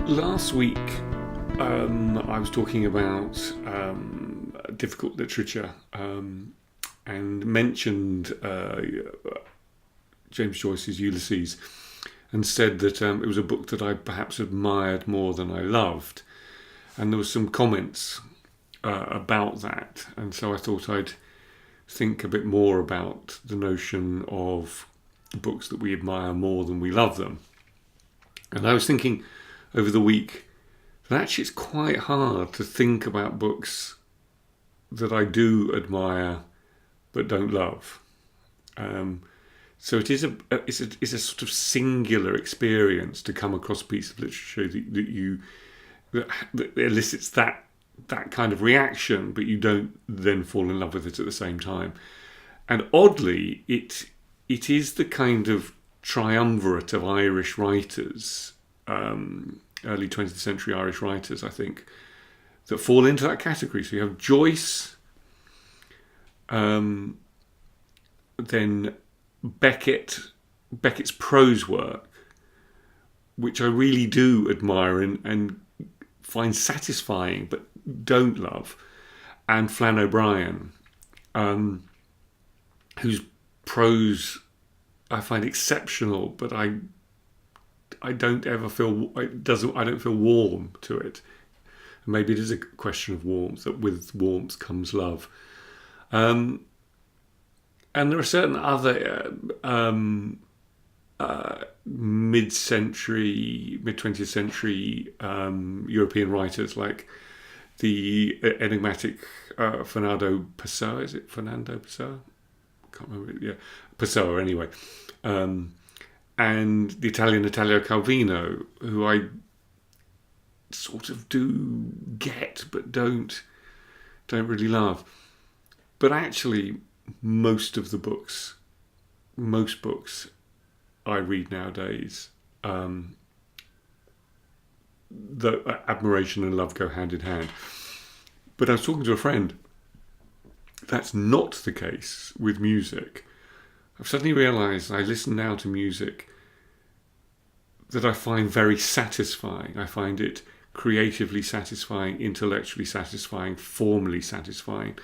Last week, I was talking about difficult literature and mentioned James Joyce's Ulysses and said that it was a book that I perhaps admired more than I loved. And there were some comments about that. And so I thought I'd think a bit more about the notion of books that we admire more than we love them. And I was thinking over the week that actually it's quite hard to think about books that I do admire but don't love. So it is it's a sort of singular experience to come across a piece of literature that elicits that kind of reaction, but you don't then fall in love with it at the same time. And oddly, it is the kind of triumvirate of Irish writers, early 20th century Irish writers, I think, that fall into that category. So you have Joyce, then Beckett's prose work, which I really do admire and find satisfying, but don't love, and Flann O'Brien, whose prose I find exceptional, but I don't ever feel I don't feel warm to it. Maybe it is a question of warmth, that with warmth comes love. And there are certain other mid-20th century European writers, like the enigmatic Fernando Pessoa. Is it Fernando Pessoa? I can't remember. Yeah, Pessoa anyway. And the Italian Italo Calvino, who I sort of do get but don't really love. But actually, most books I read nowadays, the admiration and love go hand in hand. But I was talking to a friend. That's not the case with music. I've suddenly realised I listen now to music that I find very satisfying. I find it creatively satisfying, intellectually satisfying, formally satisfying,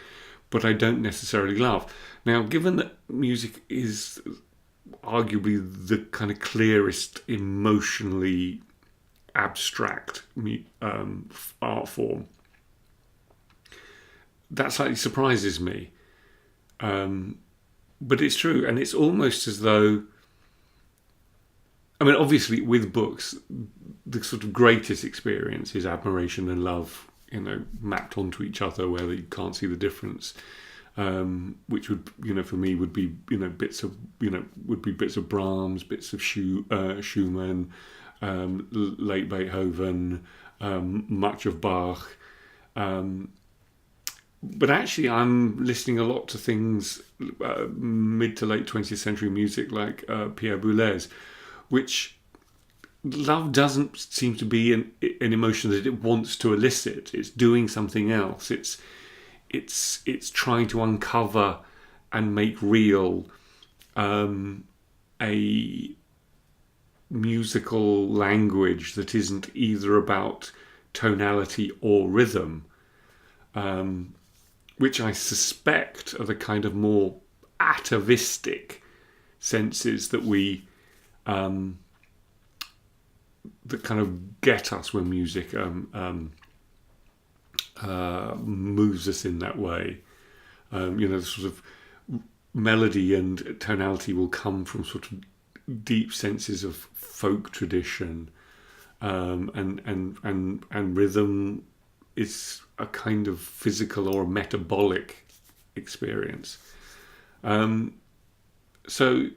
but I don't necessarily love. Now, given that music is arguably the kind of clearest emotionally abstract art form, that slightly surprises me. But it's true, and it's almost as though, I mean, obviously with books, the sort of greatest experience is admiration and love, mapped onto each other where you can't see the difference, which would, for me would be, bits of Brahms, bits of Schumann, late Beethoven, much of Bach. But actually, I'm listening a lot to things mid to late 20th century music like Pierre Boulez, which love doesn't seem to be an emotion that it wants to elicit. It's doing something else. It's trying to uncover and make real a musical language that isn't either about tonality or rhythm. Which I suspect are the kind of more atavistic senses that we that kind of get us when music moves us in that way. The sort of melody and tonality will come from sort of deep senses of folk tradition, and rhythm is a kind of physical or metabolic experience. So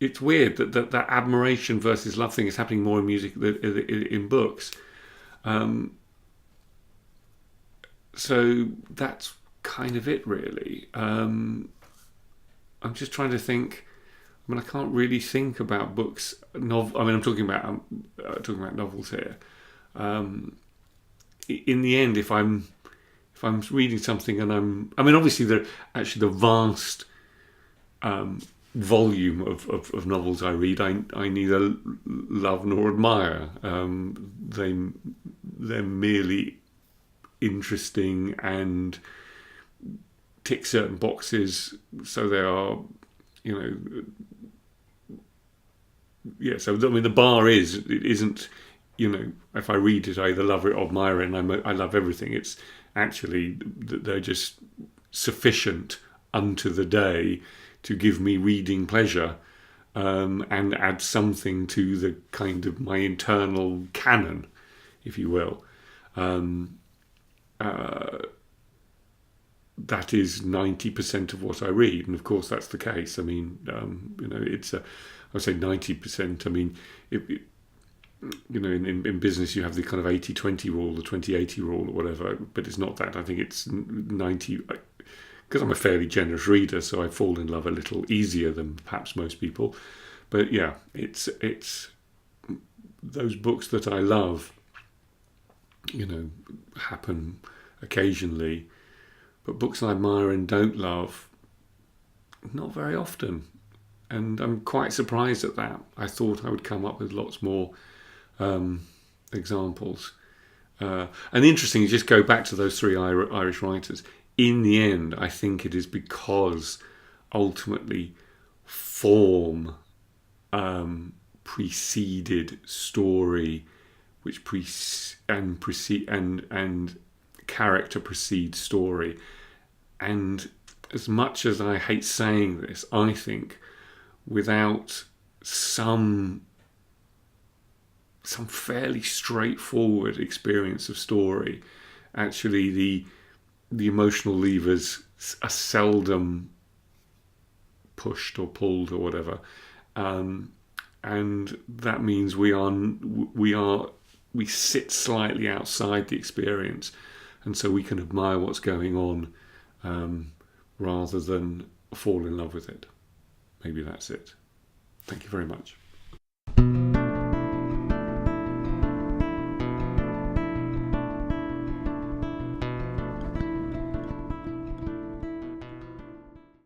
it's weird that admiration versus love thing is happening more in music than in books. So that's kind of it, really. I'm just trying to think. I mean, I can't really think about books. I'm talking about novels here. In the end, if I'm reading something and obviously the vast volume of novels I read, I neither love nor admire. They're merely interesting and tick certain boxes. So they are, you know, yeah. So I mean, the bar is, it isn't, you know, if I read it, I either love it or admire it, and I love everything. It's actually that they're just sufficient unto the day to give me reading pleasure, and add something to the kind of my internal canon, if you will. That is 90% of what I read, and of course that's the case. I mean, you know, I would say 90%. I mean, you know, in business you have the kind of 80-20 rule, the 20-80 rule, or whatever, but it's not that. I think it's 90, because I'm a fairly generous reader, so I fall in love a little easier than perhaps most people. But yeah, it's those books that I love, you know, happen occasionally, but books I admire and don't love, not very often. And I'm quite surprised at that. I thought I would come up with lots more examples. And interesting, just go back to those three Irish writers. In the end, I think it is because ultimately form preceded story, which and character precedes story. And as much as I hate saying this, I think without some fairly straightforward experience of story, actually the emotional levers are seldom pushed or pulled or whatever, and that means we sit slightly outside the experience, and so we can admire what's going on rather than fall in love with it. Maybe that's it. Thank you very much.